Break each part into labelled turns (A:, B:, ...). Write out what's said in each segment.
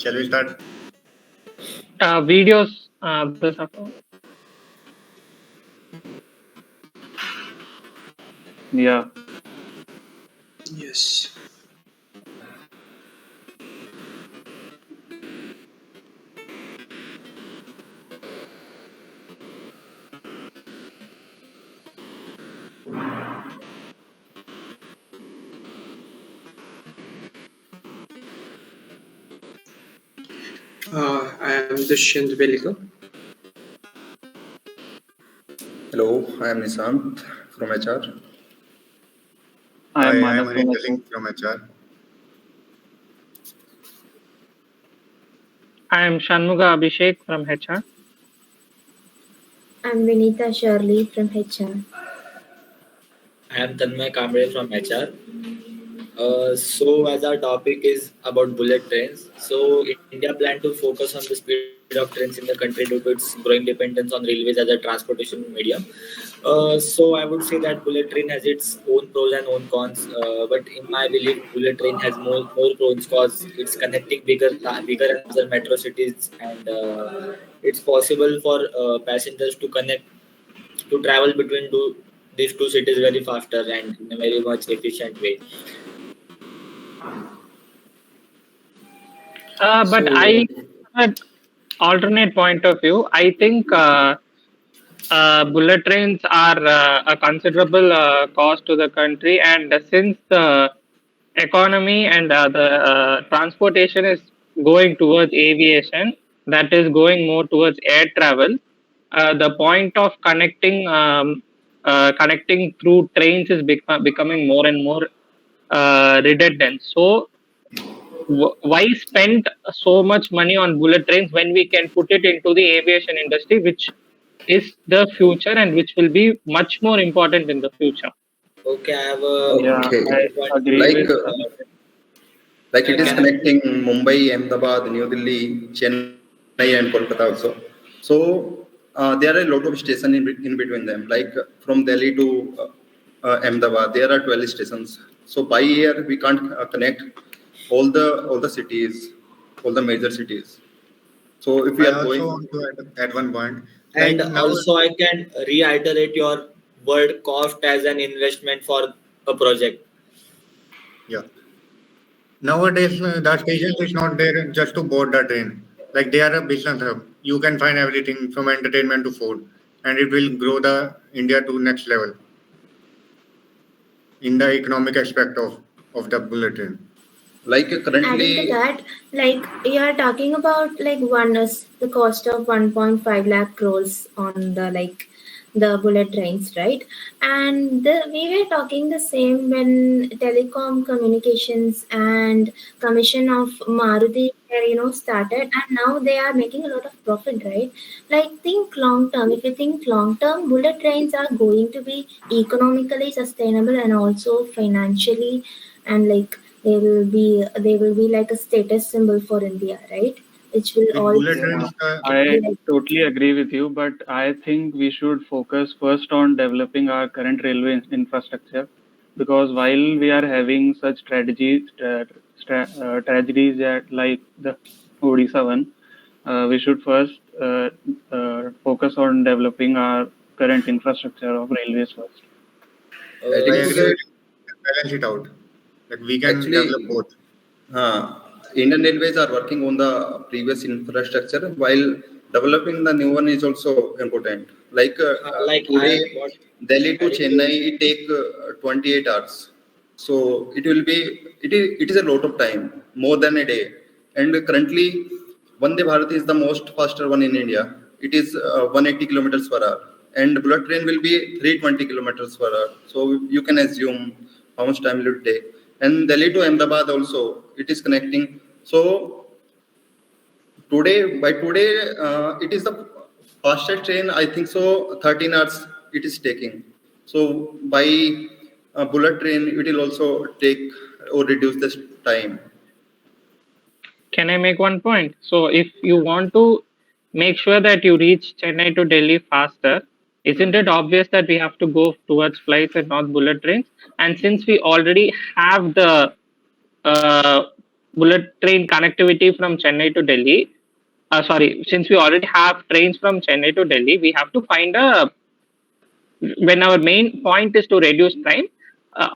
A: Shall we start?
B: Videos, this
C: Yeah.
D: Yes. I am Diqw.
E: Hello, I am Nishant from HR.
C: I am
A: I am
C: Manas from
A: Anita
C: HR.
A: Singh from HR.
B: I am Shanmuga Abhishek from HR.
F: I'm Vinita Shirley from HR.
G: I am Tanmay Kamble from HR. So as our topic is about bullet trains, so India plan to focus on the speed of trains in the country due to its growing dependence on railways as a transportation medium. So I would say that bullet train has its own pros and own cons. But in my belief, bullet train has more pros because it's connecting bigger and larger metro cities, and it's possible for passengers to connect to travel between these two cities very faster and in a very much efficient way.
B: But I have an alternate point of view. I think bullet trains are a considerable cost to the country, and since the economy and the transportation is going towards aviation, that is going more towards air travel. The point of connecting through trains is becoming more and more redundant. So why spend so much money on bullet trains when we can put it into the aviation industry, which is the future and which will be much more important in the future?
G: Okay, I have a
C: Yeah,
E: Okay,
C: I
G: point.
C: agree
E: like
C: with.
E: like it is
G: Can I?
E: connecting Mumbai, Ahmedabad, New Delhi, Chennai, and Kolkata also. So there are a lot of stations in between them. Like from Delhi to Ahmedabad, there are 12 stations. So by air we can't connect all the cities, all the major cities. So if we
A: I
E: are
A: also
E: going,
A: want to add one point.
G: And
A: Like now,
G: also, I can reiterate your word cost as an investment for a project.
A: yeah. Nowadays, the stations is not there just to board the train. Like they are a business hub. You can find everything from entertainment to food, and it will grow the India to next level in the economic aspect of the bullet train.
E: like
F: Adding to
E: currently,
F: that, like you are talking about like one is the cost of 1.5 lakh crores on the like the bullet trains, right? And we were talking the same when telecom communications and commission of Maruti started, and now they are making a lot of profit, right? Like think long term. If you think long term, bullet trains are going to be economically sustainable and also financially, and like they will be like a status symbol for India, right? Which will
A: With bullet
F: also
C: Yeah,
A: trains,
C: I
F: be like
C: totally agree with you, but I think we should focus first on developing our current railway infrastructure, because while we are having such tragedies like the Odisha one, we should first focus on developing our current infrastructure of railways first.
A: I
E: adding to
A: agree
E: that,
A: with you. Balance it out. Like we can develop
E: actually,
A: both.
E: Indian Railways are working on the previous infrastructure while developing the new one is also important. Like
G: Like I
E: today,
G: what
E: Delhi to
G: adding
E: Chennai,
G: to
E: it take 28 hours. So it is a lot of time, more than a day. And currently, Vande Bharat is the most faster one in India. It is 180 kilometers per hour, and bullet train will be 320 kilometers per hour. So you can assume how much time it will take. And Delhi to Ahmedabad also, it is connecting. So today, it is the fastest train. I think so. 13 hours it is taking. So by bullet train, it will also take or reduce this time.
B: Can I make one point? So if you want to make sure that you reach Chennai to Delhi faster, isn't it obvious that we have to go towards flights and not bullet trains? And since we already have the uh, bullet train connectivity from Chennai to Delhi. Sorry, since we already have trains from Chennai to Delhi, we have to find a when our main point is to reduce time.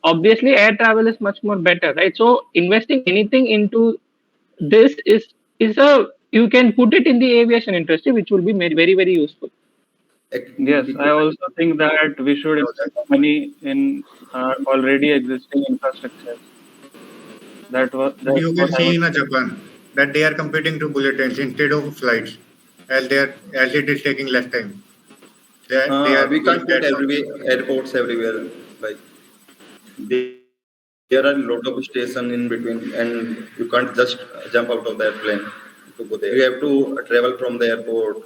B: Obviously, air travel is much more better, right? So investing anything into this is a you can put it in the aviation industry, which will be made very very useful.
C: Yes, I also think that we should invest money in already existing infrastructures. That's
A: You can
C: what I
A: see
C: was
A: in
C: saying.
A: Japan that they are competing to bullet trains instead of flights, as it is taking less time. They are
E: We
A: doing
E: can't put
A: that now.
E: airports everywhere. Like there are a lot of stations in between, and you can't just jump out of the airplane to go there. You have to travel from the airport.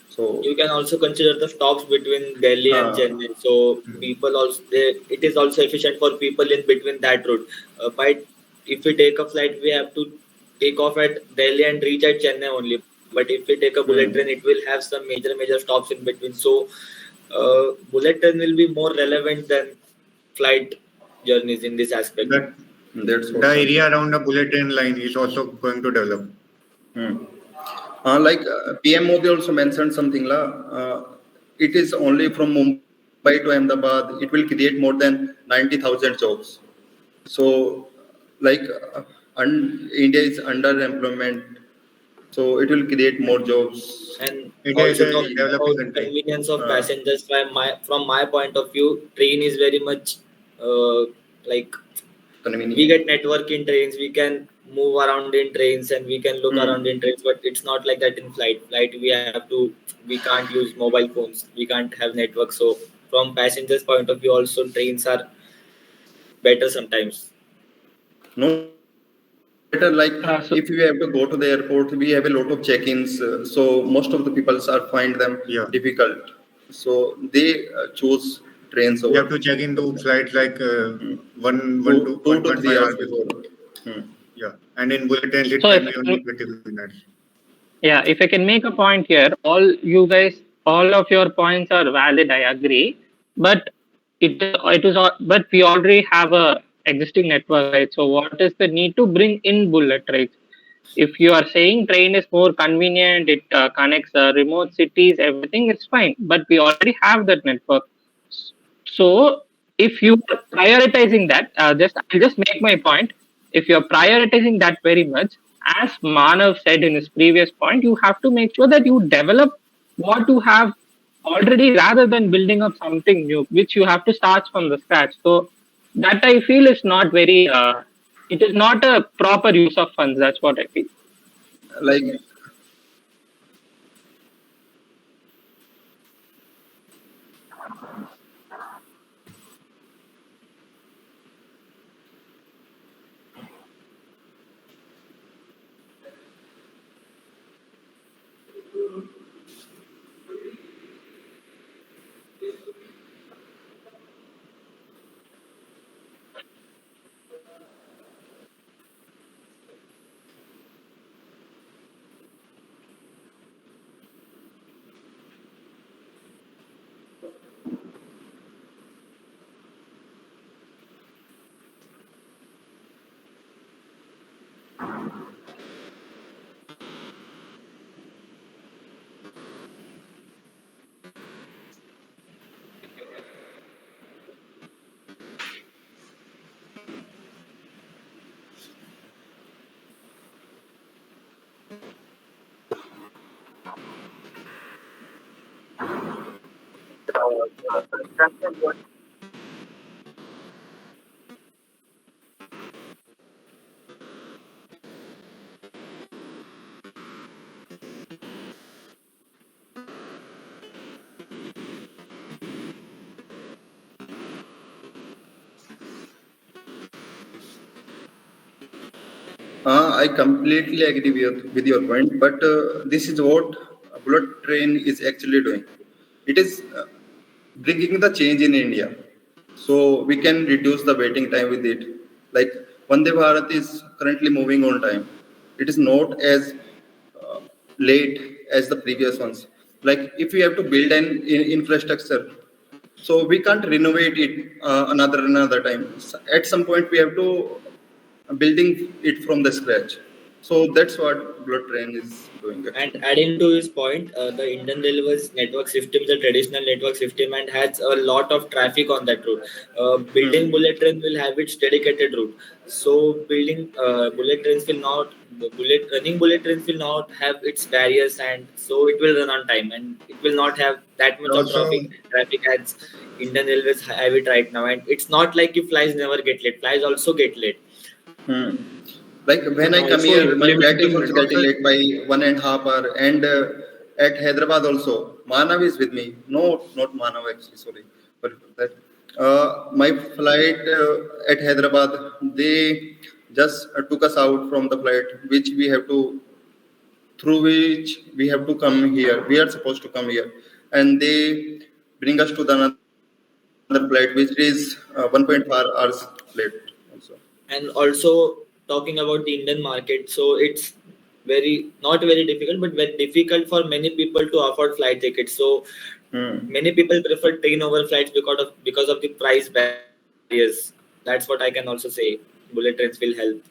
E: So,
G: You can also consider the stops between Delhi and
E: uh,
G: Chennai. So
A: Hmm.
G: people also it is also efficient for people in between that route. By if we take a flight, we have to take off at Delhi and reach at Chennai only. But if we take a bullet train, it
E: hmm,
G: will have some major stops in between. So bullet train will be more relevant than flight journeys in this aspect.
A: That
E: that's
A: the
E: what I'm
A: area
E: saying.
A: around the bullet train line is also going to develop.
E: Hmm. PM Modi also mentioned something la. It is only from Mumbai to Ahmedabad. It will create more than 90,000 jobs. So, like India is underemployment, so it will create more jobs.
G: And
A: India is
G: also
A: a
G: talking
A: developing
G: about
A: country.
G: convenience of
E: Uh,
G: passengers, from my point of view, train is very much like we
E: Convenient.
G: get network in trains, we can move around in trains and we can look around
E: Hmm.
G: in trains, but it's not like that in flight we can't use mobile phones, we can't have network. So from passengers point of view also trains are better sometimes.
E: Not better, like if
B: So
E: we have to go to the airport, we have a lot of check-ins, so most of the people are find them
A: Yeah,
E: difficult. So they choose trains
A: you
E: over
A: have to check into
E: bullet train.
A: flights like
E: Hmm.
A: one
E: Two to
A: point
E: three
A: five
E: hours
A: hours before.
E: before. Hmm.
A: Yeah, and in bullet trains it
B: so
A: can
B: if
A: be only 20 minutes.
B: Yeah, if I can make a point here, all of your points are valid. I agree, but but we already have a existing network, right? So what is the need to bring in bullet trains? If you are saying train is more convenient, it connects remote cities, everything is fine, but we already have that network. So if you are prioritizing that, I'll just make my point. If you're prioritizing that very much, as Manav said in his previous point, you have to make sure that you develop what you have already rather than building up something new, which you have to start from the scratch. So that I feel is not very. It is not a proper use of funds. That's what I feel.
E: Like I completely agree with your point, but this is what a bullet train is actually doing. It is bringing the change in India. So we can reduce the waiting time with it. Like Vande Bharat is currently moving on time. It is not as uh, late as the previous ones. Like if we have to build an infrastructure, so we can't renovate it another time. At some point, we have to building it from the scratch. So that's what bullet train is doing
G: And
E: actually.
G: adding to his point, the Indian Railways network system is a traditional network system and has a lot of traffic on that route. Building
E: Hmm.
G: bullet train will have its dedicated route. So building bullet trains will not bullet running bullet trains will not have its barriers, and so it will run on time and it will not have that much of
A: Also,
G: traffic as Indian Railways have it right now. And it's not like if flies never get late, flies also get late.
E: Hmm. Like when
C: But
E: I come
C: also
E: here, my flight is
C: implementing
E: also
C: this.
E: getting
A: also,
E: late by 1.5 hour. And at Hyderabad also, Manav is with me. No, not Manav actually. Sorry, sorry for that. My flight at Hyderabad, they just took us out from the flight, which we have to through which we have to come here. We are supposed to come here, and they bring us to the another flight, which is 1.5 hours late also.
G: And also talking about the Indian market, so it's very not very difficult, but very difficult for many people to afford flight tickets. So
E: Hmm.
G: many people prefer train over flights because of the price barriers. That's what I can also say. Bullet trains will help.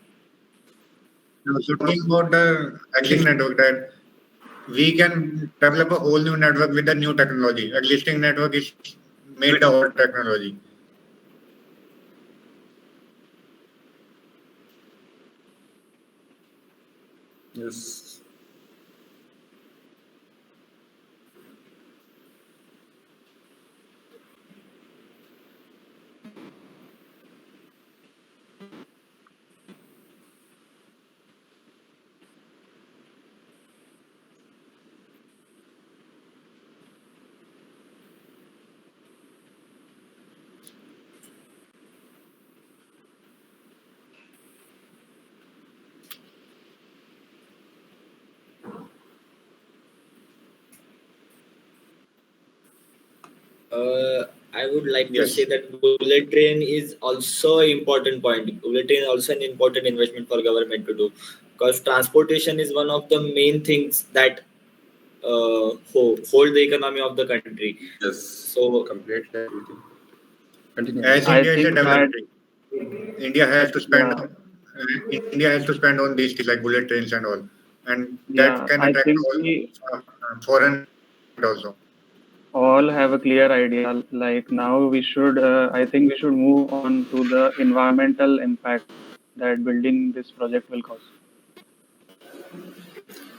A: also talking about the existing network, that we can develop a whole new network with the new technology. Existing network is made the old technology.
E: Yes.
G: I would like to say
A: Yes.
G: that bullet train is also an important point. Bullet train is also an important investment for government to do, because transportation is one of the main things that hold the economy of the country.
E: Yes.
G: So
E: Completely agree with you. Continue.
A: As
C: I
A: India is a
C: think that,
A: developing, India has to spend.
C: yeah,
A: India has to spend on these things like bullet trains and all, and that
C: yeah,
A: can
C: I
A: attract
C: think
A: all
C: we
A: foreign talent also.
C: all have a clear idea. Like now we should, I think we should move on to the environmental impact that building this project will cause.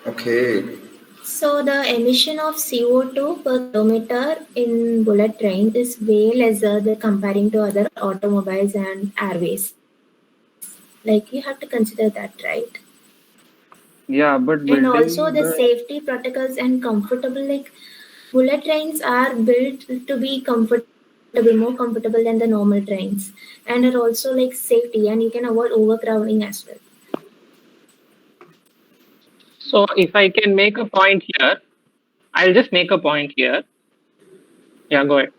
E: Okay.
F: So the emission of CO2 per kilometer in bullet trains is way lesser than comparing to other automobiles and airways. Like you have to consider that, right?
C: Yeah,
F: And
C: but
F: also the
C: building the
F: safety protocols and comfortable, like bullet trains are built to be comfortable, more comfortable than the normal trains, and are also like safety, and you can avoid overcrowding as well.
B: So if I can make a point here, I'll just make a point here. Yeah, go ahead.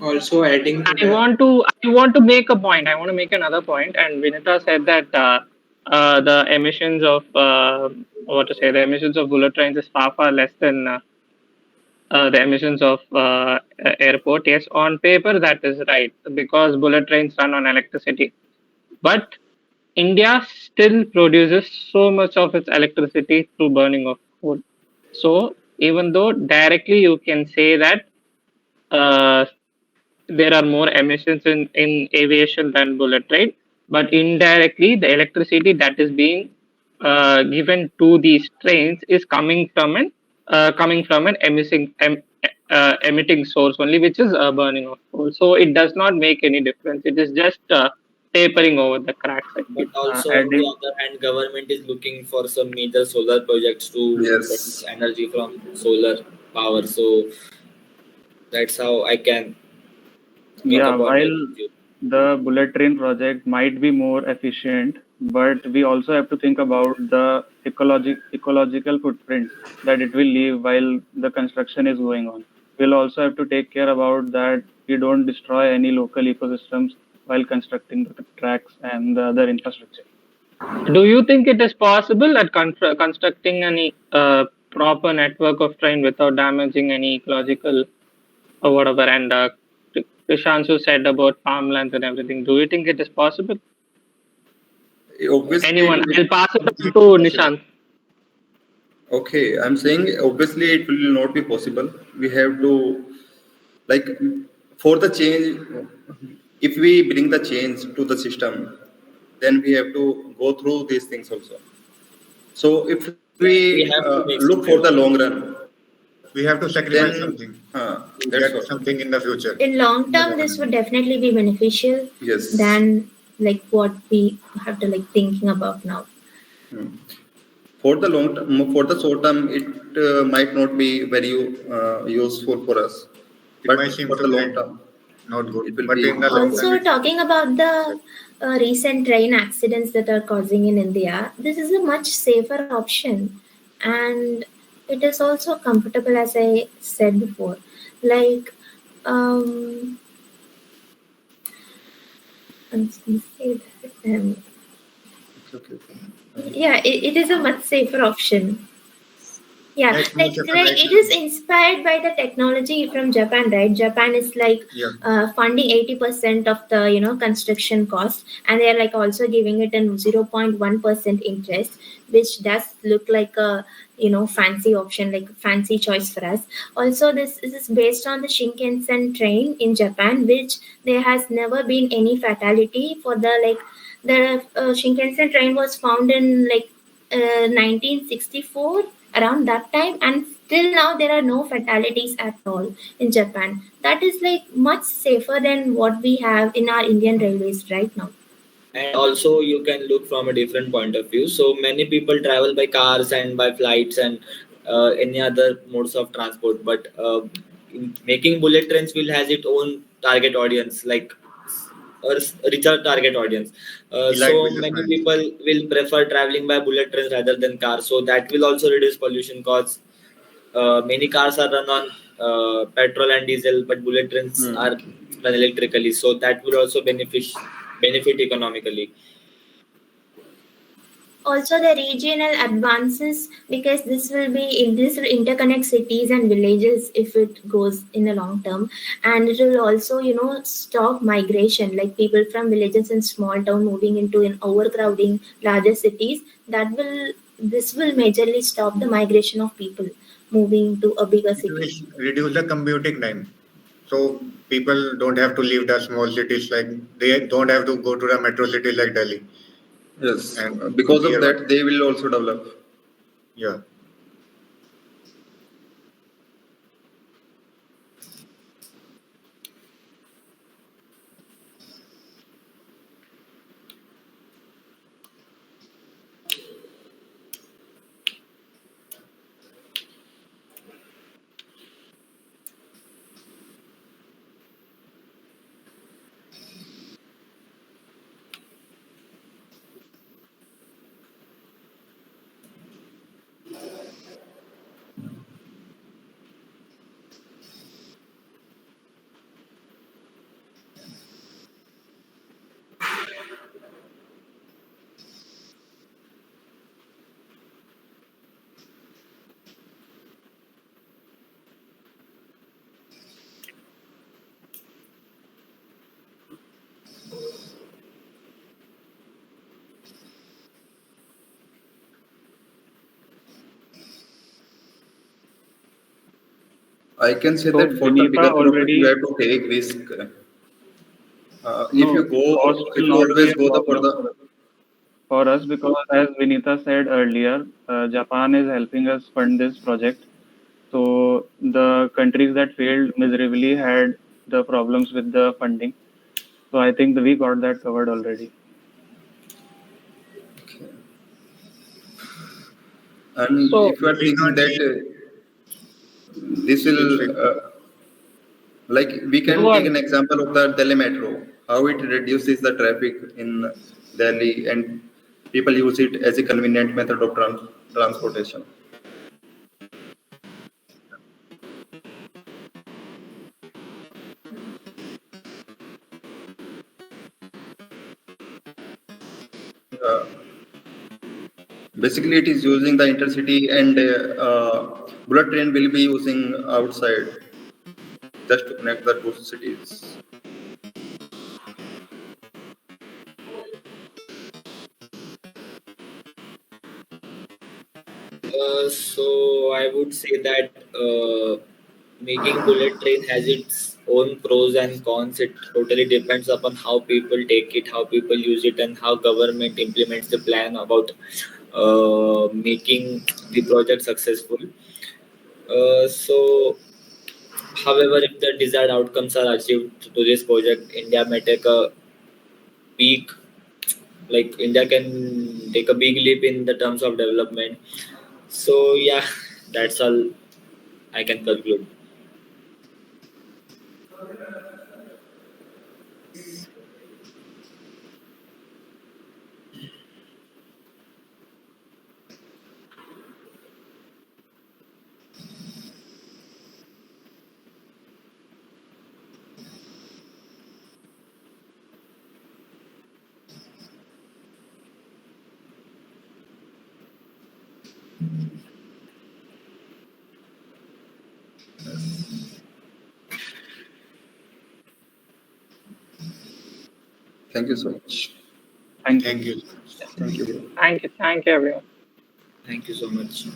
D: Also adding to that,
B: I want to make a point. I want to make another point. And Vinita said that the emissions of what to say, the emissions of bullet trains is far less than the emissions of airport. Yes, on paper that is right, because bullet trains run on electricity. But India still produces so much of its electricity through burning of wood. So even though directly you can say that uh, there are more emissions in aviation than bullet train, but indirectly the electricity that is being given to these trains is coming from an emitting source only, which is burning of coal. So it does not make any difference. It is just tapering over the cracks, I
G: But
B: feel.
G: also on the
C: Adding,
G: other hand, government is looking for some major solar projects to produce
E: Yes.
G: energy from solar power. So that's how I can speak
C: yeah,
G: about
C: while
G: that with you.
C: the bullet train project might be more efficient, but we also have to think about the ecological footprint that it will leave while the construction is going on. We'll also have to take care about that we don't destroy any local ecosystems while constructing the tracks and the other infrastructure.
B: Do you think it is possible at constructing any proper network of train without damaging any ecological or whatever? And Krishanshu said about farmlands and everything. Do you think it is possible?
E: Obviously, it
B: Anyone?
E: will.
B: I'll pass it on
A: Obviously,
B: to
A: it's possible.
B: Nishant.
E: Okay, I'm saying obviously it will not be possible. We have to, like, for the change, if we bring the change to the system, then we have to go through these things also. So if we
G: We have to make
E: look
G: some
E: for the long
G: effort.
E: run,
A: We have to
E: then
A: sacrifice something to
E: that's
A: get
E: all.
A: something in the future.
F: In long
A: In the
F: term,
A: long
F: this would
A: run.
F: definitely be beneficial
E: Yes.
F: than like what we have to like thinking about now.
E: Hmm. For the long term, for the short term, it might not be very useful for us,
A: It
E: but
A: might seem
E: for
A: to
E: the
A: be
E: long term,
A: not good,
E: it will
A: but
E: be
A: in the long run,
F: Also,
A: it's
F: talking about the recent train accidents that are causing in India, this is a much safer option, and it is also comfortable, as I said before. Like, um, I'm just gonna say that,
E: it's okay.
F: yeah, it is a much safer option. Yeah,
A: it's more safer
F: like
A: right
F: it is
A: now.
F: inspired by the technology from Japan, right? Japan is like
A: Yeah,
F: funding 80% of the construction cost, and they're like also giving it a 0.1% interest, which does look like a fancy option, like fancy choice for us. Also, this is based on the Shinkansen train in Japan, which there has never been any fatality for the Shinkansen train was found in 1964 around that time, and still now there are no fatalities at all in Japan. That is like much safer than what we have in our Indian railways right now.
G: And also you can look from a different point of view. So many people travel by cars and by flights and any other modes of transport, but making bullet trains will has its own target audience, like a richer target audience.
A: elite
G: So many
A: businessman.
G: people will prefer traveling by bullet trains rather than cars, so that will also reduce pollution cause many cars are run on petrol and diesel, but bullet trains
E: Hmm.
G: are run electrically, so that will also benefit economically.
F: Also, the regional advances, because this will interconnect cities and villages if it goes in a long term, and it will also stop migration, like people from villages and small town moving into an overcrowding larger cities. This will majorly stop the migration of people moving to a bigger
A: It
F: city.
A: will reduce the commuting time. So people don't have to leave the small cities, like they don't have to go to the metro cities like Delhi
E: Yes.
A: and
E: Because of
A: nearby.
E: that, they will also develop.
A: Yeah.
E: I can say
C: So
E: that for the
C: Vinita
E: bigger project, you
C: already,
E: have to take risk. If you
C: no,
E: go,
C: cost
E: if
C: will
E: you
C: not be
E: always
C: a
E: go the for
C: problem
E: the
C: for us because, as Vinita said earlier, Japan is helping us fund this project. So the countries that failed miserably had the problems with the funding. So I think we got that covered already.
E: And
B: So
E: if you are
A: We did
E: thinking
A: not
E: that
A: need
E: this will,
A: this way.
E: like we
B: go
E: can take
B: on.
E: an example of the Delhi metro, how it reduces the traffic in Delhi and people use it as a convenient method of transportation. Uh, Basically, it is using the intercity and bullet train will be using outside just to connect the two cities.
G: So I would say that making bullet train has its own pros and cons. It totally depends upon how people take it, how people use it, and how government implements the plan about making the project successful. So, however, if the desired outcomes are achieved to this project, India may take a peak. Like India can take a big leap in the terms of development. So yeah, that's all I can conclude.
E: Thank you so much.
C: Thank you.
A: Thank you.
E: Thank you.
B: Thank you, everyone.
G: Thank you so much.